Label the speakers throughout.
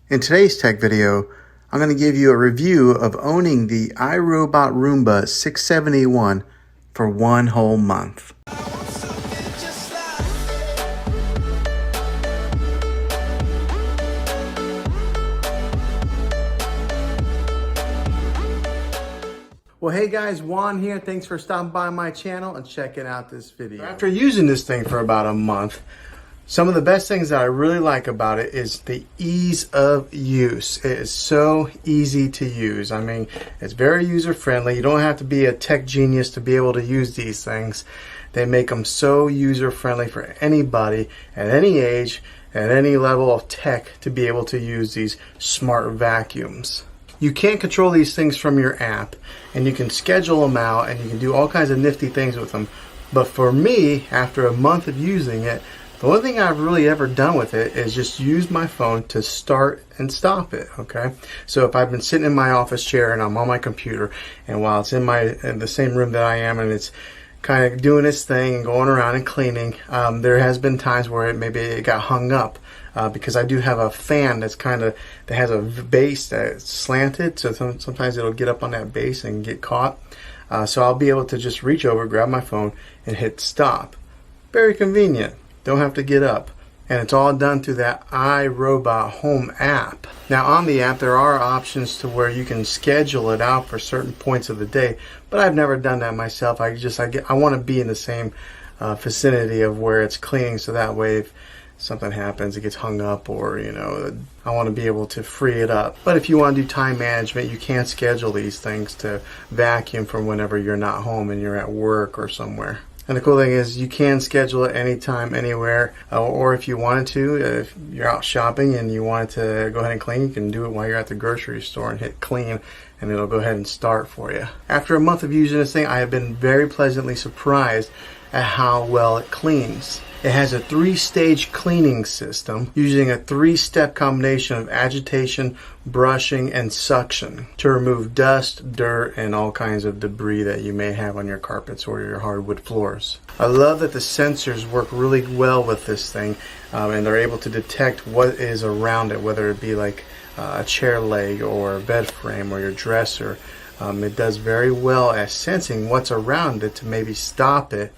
Speaker 1: In today's tech video, I'm going to give you a review of owning the iRobot Roomba 671 for 1 whole month. Well, hey guys, Juan here. Thanks for stopping by my channel and checking out this video. After using this thing for about a month, some of the best things that I really like about it is the ease of use. It is so easy to use. I mean, it's very user-friendly. You don't have to be a tech genius to be able to use these things. They make them so user-friendly for anybody at any age, at any level of tech to be able to use these smart vacuums. You can control these things from your app, and you can schedule them out, and you can do all kinds of nifty things with them. But for me, after a month of using it, the only thing I've really ever done with it is just use my phone to start and stop it, okay? So if I've been sitting in my office chair and I'm on my computer, and while it's in the same room that I am, and it's kind of doing its thing and going around and cleaning, there has been times where maybe it got hung up because I do have a fan that has a base that's slanted, so sometimes it'll get up on that base and get caught. So I'll be able to just reach over, grab my phone, and hit stop. Very convenient. Don't have to get up. And it's all done through that iRobot home app. Now on the app there are options to where you can schedule it out for certain points of the day, but I've never done that myself. I want to be in the same vicinity of where it's cleaning, so that way if something happens, it gets hung up, or I want to be able to free it up. But if you want to do time management, you can schedule these things to vacuum from whenever you're not home and you're at work or somewhere. And the cool thing is you can schedule it anytime, anywhere, or if you wanted to, if you're out shopping and you wanted to go ahead and clean, you can do it while you're at the grocery store and hit clean, and it'll go ahead and start for you. After a month of using this thing, I have been very pleasantly surprised at how well it cleans. It has a 3-stage cleaning system using a 3-step combination of agitation, brushing, and suction to remove dust, dirt, and all kinds of debris that you may have on your carpets or your hardwood floors. I love that the sensors work really well with this thing, and they're able to detect what is around it, whether it be like a chair leg or a bed frame or your dresser. It does very well at sensing what's around it to maybe stop it,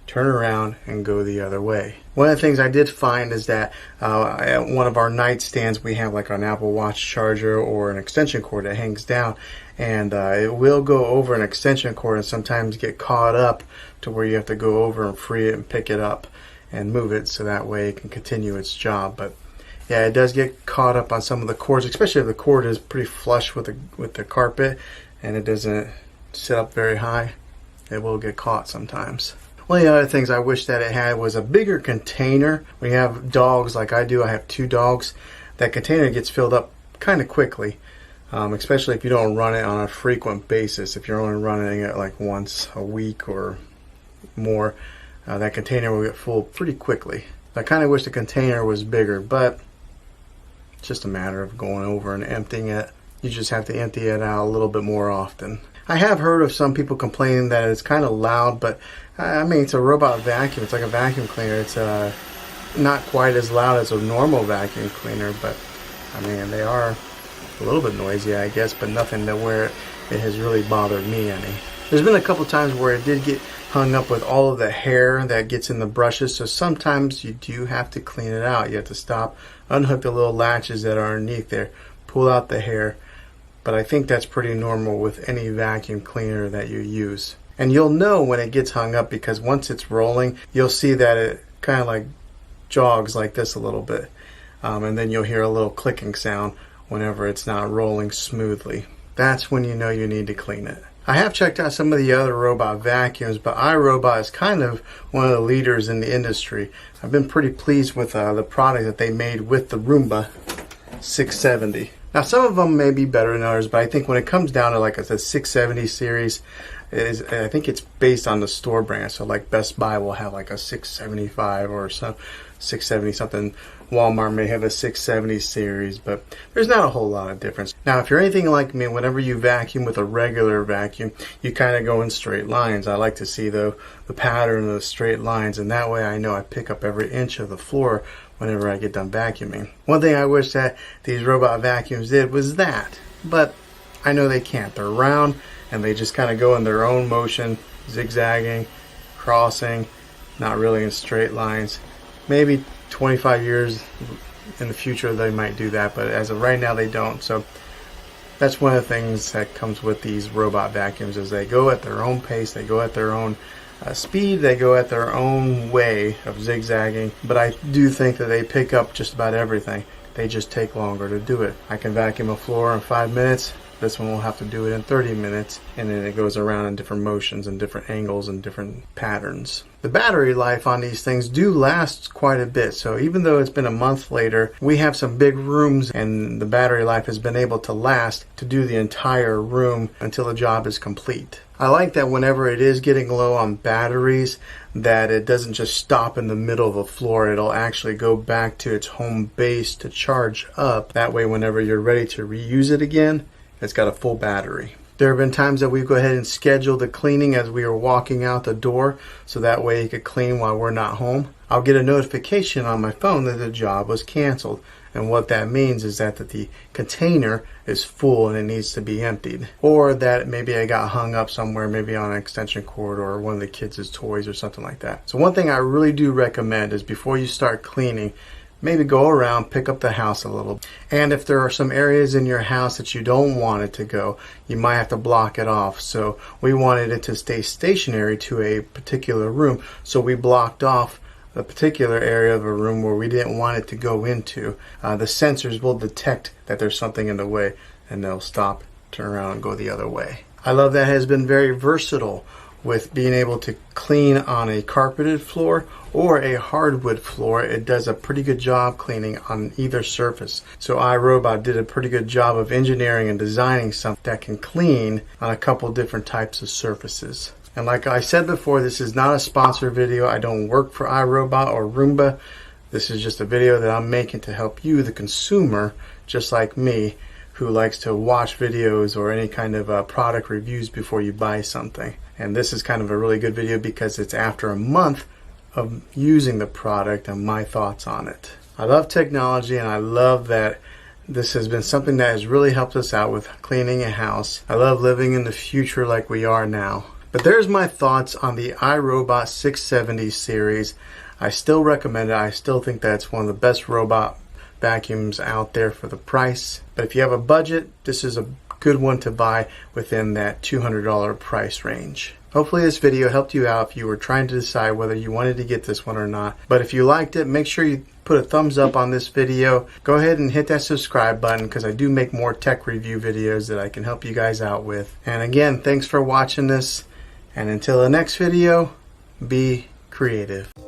Speaker 1: turn around, and go the other way. One of the things I did find is that at one of our nightstands we have like an Apple Watch charger or an extension cord that hangs down, and it will go over an extension cord and sometimes get caught up to where you have to go over and free it and pick it up and move it so that way it can continue its job. But yeah, it does get caught up on some of the cords, especially if the cord is pretty flush with the carpet and it doesn't sit up very high. It will get caught sometimes. One of the other things I wish that it had was a bigger container. When you have dogs like I do, I have 2 dogs, that container gets filled up kind of quickly, especially if you don't run it on a frequent basis. If you're only running it like once a week or more, that container will get full pretty quickly. I kind of wish the container was bigger, but it's just a matter of going over and emptying it. You just have to empty it out a little bit more often. I have heard of some people complaining that it's kind of loud, but I mean, it's a robot vacuum. It's like a vacuum cleaner. It's not quite as loud as a normal vacuum cleaner, but I mean, they are a little bit noisy, I guess, but nothing to where it has really bothered me any. There's been a couple times where it did get hung up with all of the hair that gets in the brushes, so sometimes you do have to clean it out. You have to stop, unhook the little latches that are underneath there, pull out the hair. But I think that's pretty normal with any vacuum cleaner that you use. And you'll know when it gets hung up because once it's rolling, you'll see that it kind of like jogs like this a little bit. And then you'll hear a little clicking sound whenever it's not rolling smoothly. That's when you know you need to clean it. I have checked out some of the other robot vacuums, but iRobot is kind of one of the leaders in the industry. I've been pretty pleased with the product that they made with the Roomba 670. Now some of them may be better than others, but I think when it comes down to like a 670 series, I think it's based on the store brand. So like Best Buy will have like a 675 or some 670 something. Walmart may have a 670 series, but there's not a whole lot of difference. Now if you're anything like me, whenever you vacuum with a regular vacuum, you kind of go in straight lines. I like to see the pattern of the straight lines, and that way I know I pick up every inch of the floor whenever I get done vacuuming. One thing I wish that these robot vacuums did was that, but I know they can't. They're round and they just kind of go in their own motion, zigzagging, crossing, not really in straight lines. Maybe 25 years in the future they might do that, but as of right now they don't. So that's one of the things that comes with these robot vacuums, is they go at their own pace, they go at their own speed, they go at their own way of zigzagging. But I do think that they pick up just about everything. They just take longer to do it. I can vacuum a floor in 5 minutes. This one will have to do it in 30 minutes, and then it goes around in different motions and different angles and different patterns. The battery life on these things do last quite a bit, so even though it's been a month later, we have some big rooms and the battery life has been able to last to do the entire room until the job is complete. I like that whenever it is getting low on batteries, that it doesn't just stop in the middle of the floor. It'll actually go back to its home base to charge up. That way, whenever you're ready to reuse it again, it's got a full battery. There have been times that we go ahead and schedule the cleaning as we are walking out the door, so that way it could clean while we're not home. I'll get a notification on my phone that the job was canceled, and what that means is that the container is full and it needs to be emptied, or that maybe I got hung up somewhere, maybe on an extension cord or one of the kids' toys or something like that. So one thing I really do recommend is before you start cleaning, maybe go around, pick up the house a little. And if there are some areas in your house that you don't want it to go, you might have to block it off. So we wanted it to stay stationary to a particular room, so we blocked off a particular area of a room where we didn't want it to go into. The sensors will detect that there's something in the way, and they'll stop, turn around, and go the other way. I love that it has been very versatile with being able to clean on a carpeted floor or a hardwood floor. It does a pretty good job cleaning on either surface. So iRobot did a pretty good job of engineering and designing something that can clean on a couple different types of surfaces. And like I said before, this is not a sponsored video. I don't work for iRobot or Roomba. This is just a video that I'm making to help you, the consumer, just like me, who likes to watch videos or any kind of product reviews before you buy something. And this is kind of a really good video because it's after a month of using the product and my thoughts on it. I love technology, and I love that this has been something that has really helped us out with cleaning a house. I love living in the future like we are now. But there's my thoughts on the iRobot 670 series. I still recommend it. I still think that it's one of the best robot vacuums out there for the price. But if you have a budget, this is a good one to buy within that $200 price range. Hopefully this video helped you out if you were trying to decide whether you wanted to get this one or not. But if you liked it, make sure you put a thumbs up on this video. Go ahead and hit that subscribe button, because I do make more tech review videos that I can help you guys out with. And again, thanks for watching this. And until the next video, be creative.